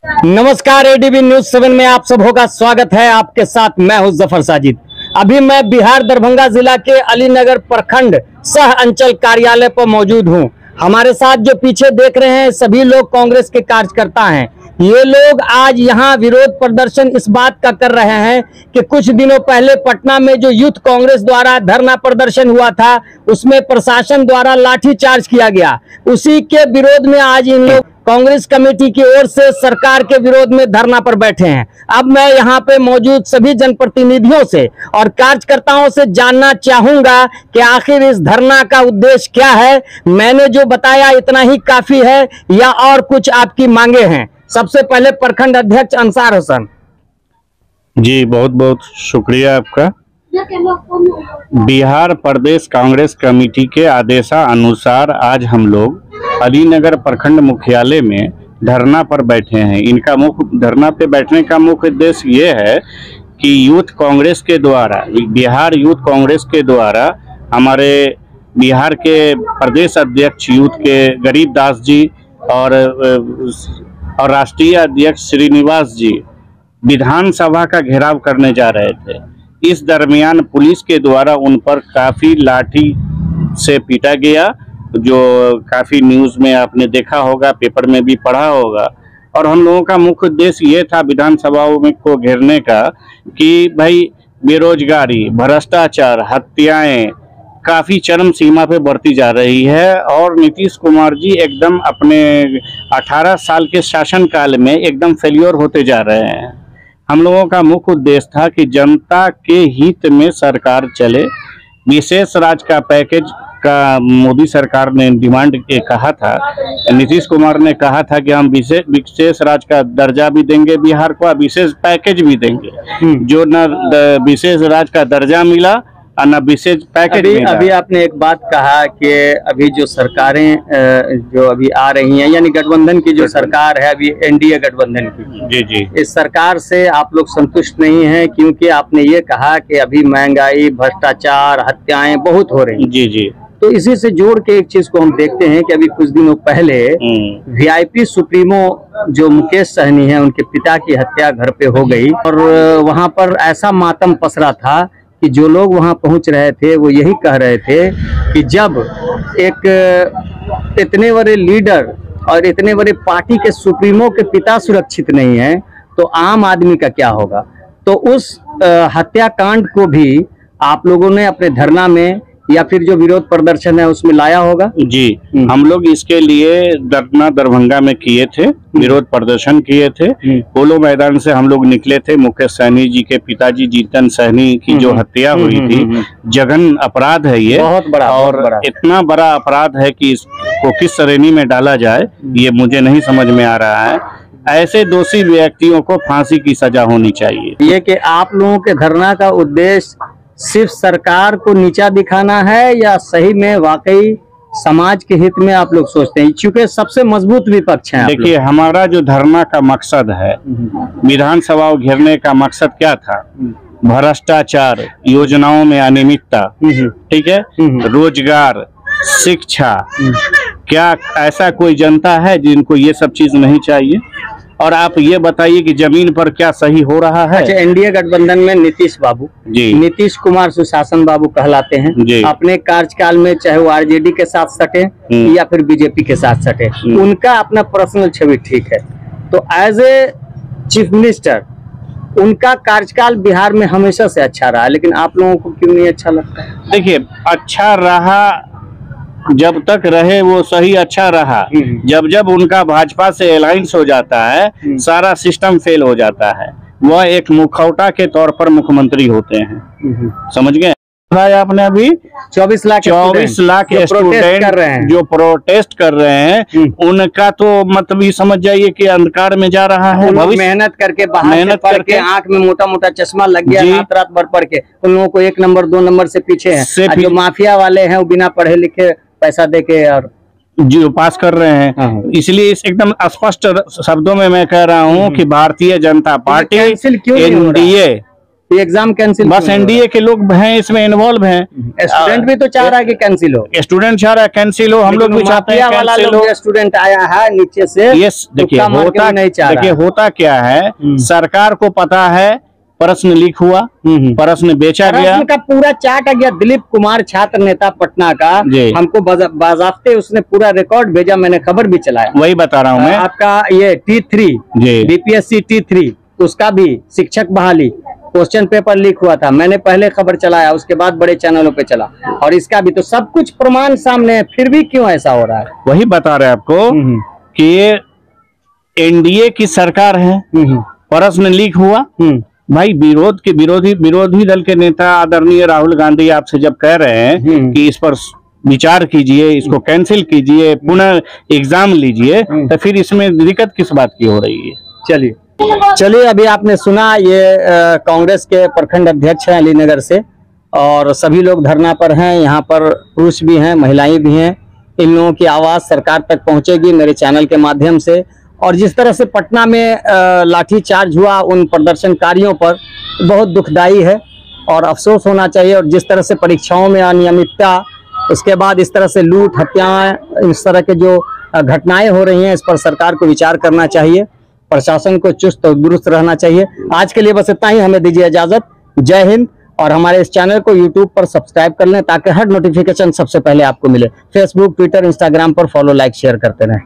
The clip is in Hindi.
नमस्कार, एडीबी न्यूज 7 में आप सबों का स्वागत है। आपके साथ मैं हूं जफर साजिद। अभी मैं बिहार दरभंगा जिला के अलीनगर प्रखंड सह अंचल कार्यालय पर मौजूद हूं। हमारे साथ जो पीछे देख रहे हैं सभी लोग कांग्रेस के कार्यकर्ता हैं। ये लोग आज यहां विरोध प्रदर्शन इस बात का कर रहे हैं कि कुछ दिनों पहले पटना में जो यूथ कांग्रेस द्वारा धरना प्रदर्शन हुआ था उसमें प्रशासन द्वारा लाठीचार्ज किया गया। उसी के विरोध में आज इन लोग कांग्रेस कमेटी की ओर से सरकार के विरोध में धरना पर बैठे हैं। अब मैं यहाँ पे मौजूद सभी जनप्रतिनिधियों से और कार्यकर्ताओं से जानना चाहूंगा कि आखिर इस धरना का उद्देश्य क्या है। मैंने जो बताया इतना ही काफी है या और कुछ आपकी मांगे हैं? सबसे पहले प्रखंड अध्यक्ष अंसार हुसैन जी, बहुत बहुत शुक्रिया आपका। बिहार प्रदेश कांग्रेस कमेटी के आदेशानुसार आज हम लोग अलीनगर प्रखंड मुख्यालय में धरना पर बैठे हैं। इनका मुख्य धरना पे बैठने का मुख्य उद्देश्य ये है कि यूथ कांग्रेस के द्वारा, बिहार यूथ कांग्रेस के द्वारा हमारे बिहार के प्रदेश अध्यक्ष यूथ के गरीबदास जी और राष्ट्रीय अध्यक्ष श्रीनिवास जी विधानसभा का घेराव करने जा रहे थे। इस दरमियान पुलिस के द्वारा उन पर काफी लाठी से पीटा गया, जो काफी न्यूज में आपने देखा होगा, पेपर में भी पढ़ा होगा। और हम लोगों का मुख्य उद्देश्य ये था विधानसभाओं में को घेरने का कि भाई बेरोजगारी, भ्रष्टाचार, हत्याएं काफी चरम सीमा पे बढ़ती जा रही है और नीतीश कुमार जी एकदम अपने 18 साल के शासनकाल में एकदम फेल्योर होते जा रहे हैं। हम लोगों का मुख्य उद्देश्य था कि जनता के हित में सरकार चले। विशेष राज्य का पैकेज का मोदी सरकार ने डिमांड कहा था, नीतीश कुमार ने कहा था कि हम विशेष राज्य का दर्जा भी देंगे बिहार को, विशेष पैकेज भी देंगे। जो न विशेष राज्य का दर्जा मिला और न विशेष पैकेज मिला। अभी आपने एक बात कहा कि अभी जो सरकारें जो अभी आ रही हैं, यानी गठबंधन की जो सरकार है अभी एनडीए गठबंधन की, जी जी, इस सरकार से आप लोग संतुष्ट नहीं हैं क्योंकि आपने ये कहा कि अभी महंगाई, भ्रष्टाचार, हत्याएं बहुत हो रही हैं। जी जी। तो इसी से जोड़ के एक चीज को हम देखते हैं कि अभी कुछ दिनों पहले वीआईपी सुप्रीमो जो मुकेश सहनी है उनके पिता की हत्या घर पे हो गई और वहां पर ऐसा मातम पसरा था कि जो लोग वहां पहुंच रहे थे वो यही कह रहे थे कि जब एक इतने बड़े लीडर और इतने बड़े पार्टी के सुप्रीमो के पिता सुरक्षित नहीं है तो आम आदमी का क्या होगा। तो उस हत्याकांड को भी आप लोगों ने अपने धरना में या फिर जो विरोध प्रदर्शन है उसमें लाया होगा? जी, हम लोग इसके लिए धरना दरभंगा में किए थे, विरोध प्रदर्शन किए थे। पोलो मैदान से हम लोग निकले थे। मुकेश सहनी जी के पिताजी जीतन सहनी की जो हत्या हुई थी, जघन अपराध है ये, बहुत बड़ा, और बहुत बड़ा। इतना बड़ा अपराध है कि इसको किस श्रेणी में डाला जाए ये मुझे नहीं समझ में आ रहा है। ऐसे दोषी व्यक्तियों को फांसी की सजा होनी चाहिए। ये कि आप लोगों के धरना का उद्देश्य सिर्फ सरकार को नीचा दिखाना है या सही में वाकई समाज के हित में आप लोग सोचते हैं, क्योंकि सबसे मजबूत विपक्ष है? देखिए, हमारा जो धरना का मकसद है, विधानसभा घेरने का मकसद क्या था? भ्रष्टाचार, योजनाओं में अनियमितता, ठीक है, रोजगार, शिक्षा, क्या ऐसा कोई जनता है जिनको ये सब चीज नहीं चाहिए? और आप ये बताइए कि जमीन पर क्या सही हो रहा है? अच्छा, एनडीए गठबंधन में नीतीश बाबू जी, नीतीश कुमार सुशासन बाबू कहलाते हैं जी। अपने कार्यकाल में चाहे वो आरजेडी के साथ सटे या फिर बीजेपी के साथ सटे, उनका अपना पर्सनल छवि ठीक है। तो एज ए चीफ मिनिस्टर उनका कार्यकाल बिहार में हमेशा से अच्छा रहा, लेकिन आप लोगों को क्यों नहीं अच्छा लगता है? देखिए, अच्छा रहा जब तक रहे वो सही, अच्छा रहा। जब जब उनका भाजपा से अलायंस हो जाता है सारा सिस्टम फेल हो जाता है। वह एक मुखौटा के तौर पर मुख्यमंत्री होते हैं, समझ गए? आपने अभी 24 लाख स्टूडेंट कर रहे हैं, जो प्रोटेस्ट कर रहे हैं, उनका तो मतलब ये समझ जाइए कि अंधकार में जा रहा है। मेहनत करके मेहनत करके आंख में मोटा मोटा चश्मा लग गया, रात रात भर पढ़ के उन लोगों को 1 नंबर 2 नंबर से पीछे है। जो माफिया वाले हैं वो बिना पढ़े लिखे पैसा देके और जो पास कर रहे हैं। इसलिए इस एकदम स्पष्ट शब्दों में मैं कह रहा हूं कि भारतीय जनता पार्टी, एनडीए ये एग्जाम कैंसिल बस एनडीए के लोग हैं इसमें इन्वॉल्व हैं। स्टूडेंट भी तो चाह रहा है कि कैंसिल हो, स्टूडेंट चाह रहा है कैंसिल हो, हम लोग भी चाहते हैं वाला कैंसिल हो। स्टूडेंट आया है नीचे से, ये देखिए होता क्या है, सरकार को पता है प्रश्न लीक हुआ, प्रश्न बेचा गया, प्रश्न का पूरा चार्ट आ गया। दिलीप कुमार छात्र नेता पटना का हमको बाज़ाब्ते उसने पूरा रिकॉर्ड भेजा, मैंने खबर भी चलाया। वही बता रहा हूँ मैं आपका ये T3 बीपीएससी T3 उसका भी शिक्षक बहाली क्वेश्चन पेपर लीक हुआ था, मैंने पहले खबर चलाया, उसके बाद बड़े चैनलों पे चला, और इसका भी तो सब कुछ प्रमाण सामने है, फिर भी क्यों ऐसा हो रहा है? वही बता रहे आपको कि ये एनडीए की सरकार है, प्रश्न लीक हुआ। भाई विरोधी दल के नेता आदरणीय राहुल गांधी आपसे जब कह रहे हैं कि इस पर विचार कीजिए, इसको कैंसिल कीजिए, पुनः एग्जाम लीजिए, तो फिर इसमें दिक्कत किस बात की हो रही है? चलिए अभी आपने सुना, ये कांग्रेस के प्रखंड अध्यक्ष हैं अलीनगर से, और सभी लोग धरना पर हैं। यहाँ पर पुरुष भी हैं, महिलाएं भी हैं। इन लोगों की आवाज़ सरकार तक पहुँचेगी मेरे चैनल के माध्यम से। और जिस तरह से पटना में लाठीचार्ज हुआ उन प्रदर्शनकारियों पर, बहुत दुखदाई है और अफसोस होना चाहिए। और जिस तरह से परीक्षाओं में अनियमितता, उसके बाद इस तरह से लूट, हत्याएं, इस तरह के जो घटनाएं हो रही हैं, इस पर सरकार को विचार करना चाहिए, प्रशासन को चुस्त और दुरुस्त रहना चाहिए। आज के लिए बस इतना ही, हमें दीजिए इजाजत। जय हिंद। और हमारे इस चैनल को यूट्यूब पर सब्सक्राइब कर लें ताकि हर नोटिफिकेशन सबसे पहले आपको मिले। फेसबुक, ट्विटर, इंस्टाग्राम पर फॉलो, लाइक, शेयर करते रहें।